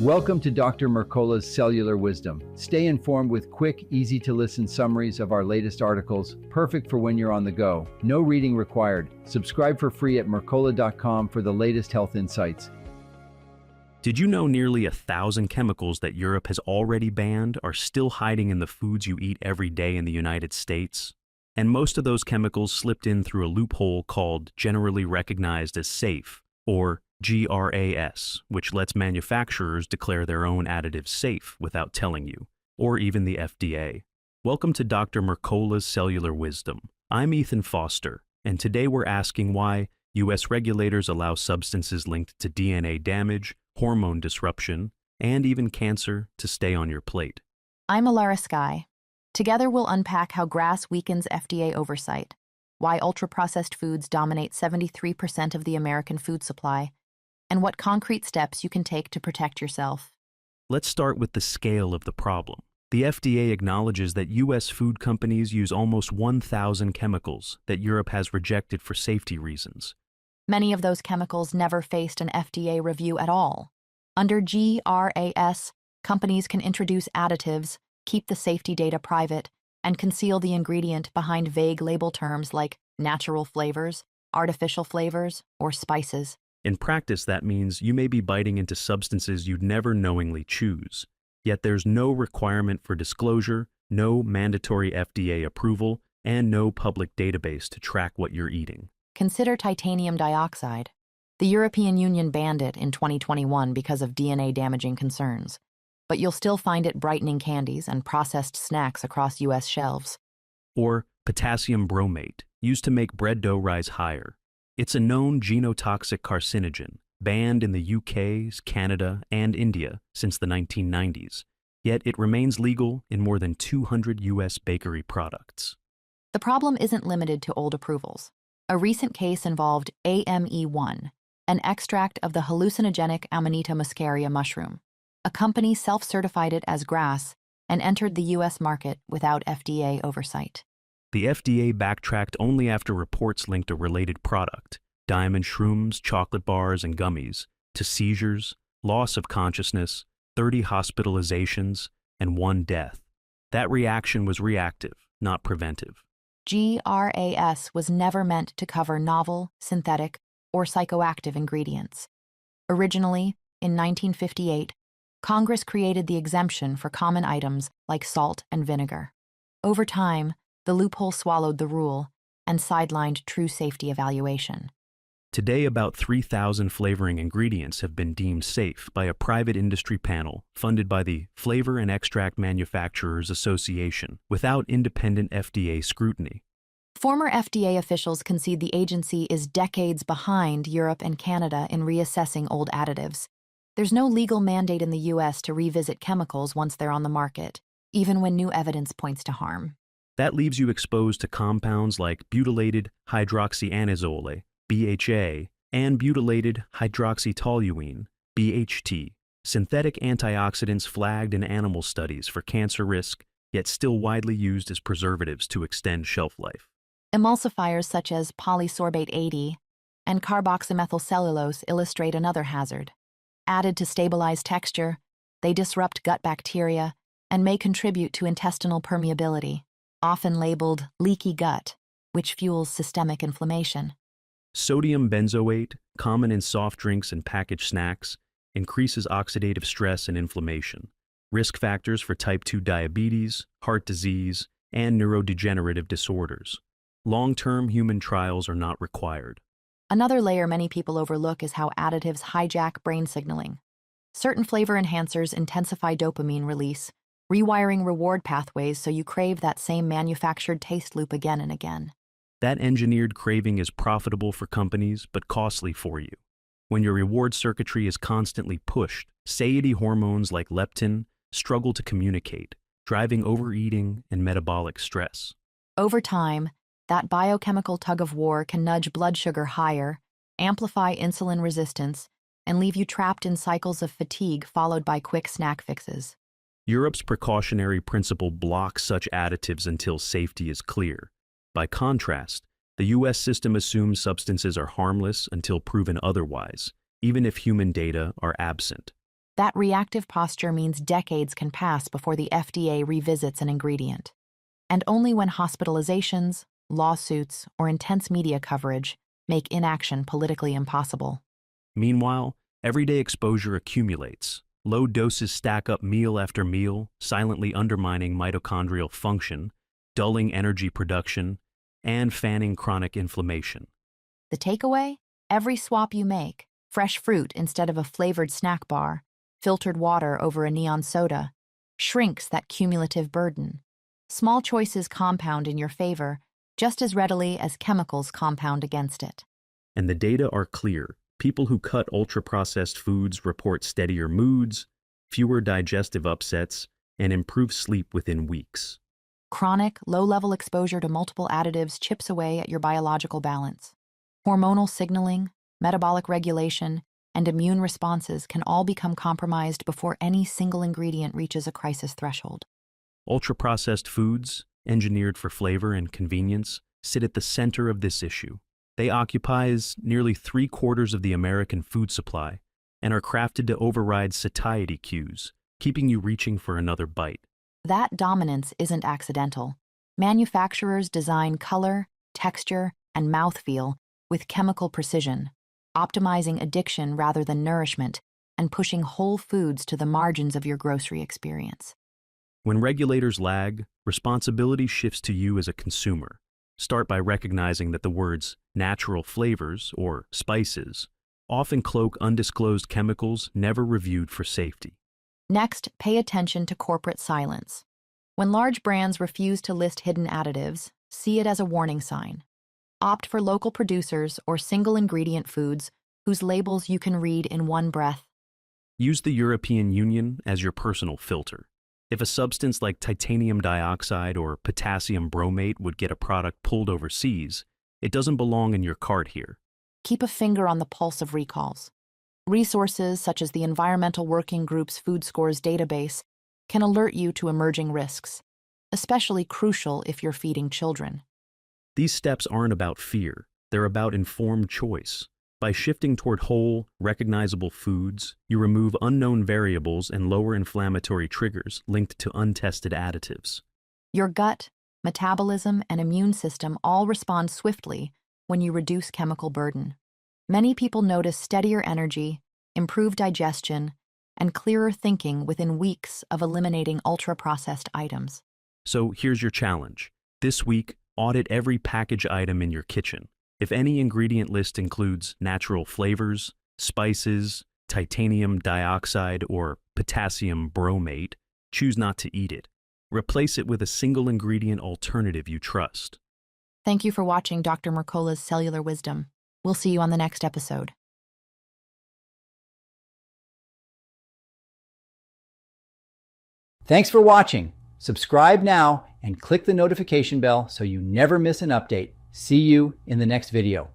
Welcome to Dr. Mercola's Cellular Wisdom. Stay informed with quick, easy-to-listen summaries of our latest articles, perfect for when you're on the go. No reading required. Subscribe for free at mercola.com for the latest health insights. Did you know nearly 1,000 chemicals that Europe has already banned are still hiding in the foods you eat every day in the United States? And most of those chemicals slipped in through a loophole called Generally Recognized as Safe, or GRAS, which lets manufacturers declare their own additives safe without telling you, or even the FDA. Welcome to Dr. Mercola's Cellular Wisdom. I'm Ethan Foster, and today we're asking why U.S. regulators allow substances linked to DNA damage, hormone disruption, and even cancer to stay on your plate. I'm Alara Sky. Together we'll unpack how GRAS weakens FDA oversight, why ultra-processed foods dominate 73% of the American food supply, and what concrete steps you can take to protect yourself. Let's start with the scale of the problem. The FDA acknowledges that U.S. food companies use almost 1,000 chemicals that Europe has rejected for safety reasons. Many of those chemicals never faced an FDA review at all. Under GRAS, companies can introduce additives, keep the safety data private, and conceal the ingredient behind vague label terms like natural flavors, artificial flavors, or spices. In practice, that means you may be biting into substances you'd never knowingly choose. Yet there's no requirement for disclosure, no mandatory FDA approval, and no public database to track what you're eating. Consider titanium dioxide. The European Union banned it in 2021 because of DNA-damaging concerns, but you'll still find it brightening candies and processed snacks across U.S. shelves. Or potassium bromate, used to make bread dough rise higher. It's a known genotoxic carcinogen, banned in the UK, Canada, and India since the 1990s, yet it remains legal in more than 200 U.S. bakery products. The problem isn't limited to old approvals. A recent case involved AME1, an extract of the hallucinogenic Amanita muscaria mushroom. A company self-certified it as GRAS and entered the U.S. market without FDA oversight. The FDA backtracked only after reports linked a related product, diamond shrooms, chocolate bars, and gummies, to seizures, loss of consciousness, 30 hospitalizations, and 1 death. That reaction was reactive, not preventive. GRAS was never meant to cover novel, synthetic, or psychoactive ingredients. Originally, in 1958, Congress created the exemption for common items like salt and vinegar. Over time, the loophole swallowed the rule and sidelined true safety evaluation. Today, about 3,000 flavoring ingredients have been deemed safe by a private industry panel funded by the Flavor and Extract Manufacturers Association without independent FDA scrutiny. Former FDA officials concede the agency is decades behind Europe and Canada in reassessing old additives. There's no legal mandate in the U.S. to revisit chemicals once they're on the market, even when new evidence points to harm. That leaves you exposed to compounds like butylated hydroxyanazole, BHA, and butylated hydroxytoluene, BHT, synthetic antioxidants flagged in animal studies for cancer risk, yet still widely used as preservatives to extend shelf life. Emulsifiers such as polysorbate 80 and carboxymethylcellulose illustrate another hazard. Added to stabilize texture, they disrupt gut bacteria and may contribute to intestinal permeability, often labeled leaky gut, which fuels systemic inflammation. Sodium benzoate, common in soft drinks and packaged snacks, increases oxidative stress and inflammation, risk factors for type 2 diabetes, heart disease, and neurodegenerative disorders. Long-term human trials are not required. Another layer many people overlook is how additives hijack brain signaling. Certain flavor enhancers intensify dopamine release, rewiring reward pathways so you crave that same manufactured taste loop again and again. That engineered craving is profitable for companies, but costly for you. When your reward circuitry is constantly pushed, satiety hormones like leptin struggle to communicate, driving overeating and metabolic stress. Over time, that biochemical tug-of-war can nudge blood sugar higher, amplify insulin resistance, and leave you trapped in cycles of fatigue followed by quick snack fixes. Europe's precautionary principle blocks such additives until safety is clear. By contrast, the U.S. system assumes substances are harmless until proven otherwise, even if human data are absent. That reactive posture means decades can pass before the FDA revisits an ingredient. And only when hospitalizations, lawsuits, or intense media coverage make inaction politically impossible. Meanwhile, everyday exposure accumulates. Low doses stack up meal after meal, silently undermining mitochondrial function, dulling energy production, and fanning chronic inflammation. The takeaway? Every swap you make, fresh fruit instead of a flavored snack bar, filtered water over a neon soda, shrinks that cumulative burden. Small choices compound in your favor just as readily as chemicals compound against it. And the data are clear. People who cut ultra-processed foods report steadier moods, fewer digestive upsets, and improved sleep within weeks. Chronic, low-level exposure to multiple additives chips away at your biological balance. Hormonal signaling, metabolic regulation, and immune responses can all become compromised before any single ingredient reaches a crisis threshold. Ultra-processed foods, engineered for flavor and convenience, sit at the center of this issue. They occupy nearly 3/4 of the American food supply and are crafted to override satiety cues, keeping you reaching for another bite. That dominance isn't accidental. Manufacturers design color, texture, and mouthfeel with chemical precision, optimizing addiction rather than nourishment, and pushing whole foods to the margins of your grocery experience. When regulators lag, responsibility shifts to you as a consumer. Start by recognizing that the words natural flavors or spices often cloak undisclosed chemicals never reviewed for safety. Next, pay attention to corporate silence. When large brands refuse to list hidden additives, see it as a warning sign. Opt for local producers or single-ingredient foods whose labels you can read in one breath. Use the European Union as your personal filter. If a substance like titanium dioxide or potassium bromate would get a product pulled overseas, it doesn't belong in your cart here. Keep a finger on the pulse of recalls. Resources such as the Environmental Working Group's Food Scores database can alert you to emerging risks, especially crucial if you're feeding children. These steps aren't about fear, they're about informed choice. By shifting toward whole, recognizable foods, you remove unknown variables and lower inflammatory triggers linked to untested additives. Your gut, metabolism, and immune system all respond swiftly when you reduce chemical burden. Many people notice steadier energy, improved digestion, and clearer thinking within weeks of eliminating ultra-processed items. So here's your challenge. This week, audit every package item in your kitchen. If any ingredient list includes natural flavors, spices, titanium dioxide, or potassium bromate, choose not to eat it. Replace it with a single ingredient alternative you trust. Thank you for watching Dr. Mercola's Cellular Wisdom. We'll see you on the next episode. Thanks for watching. Subscribe now and click the notification bell so you never miss an update. See you in the next video.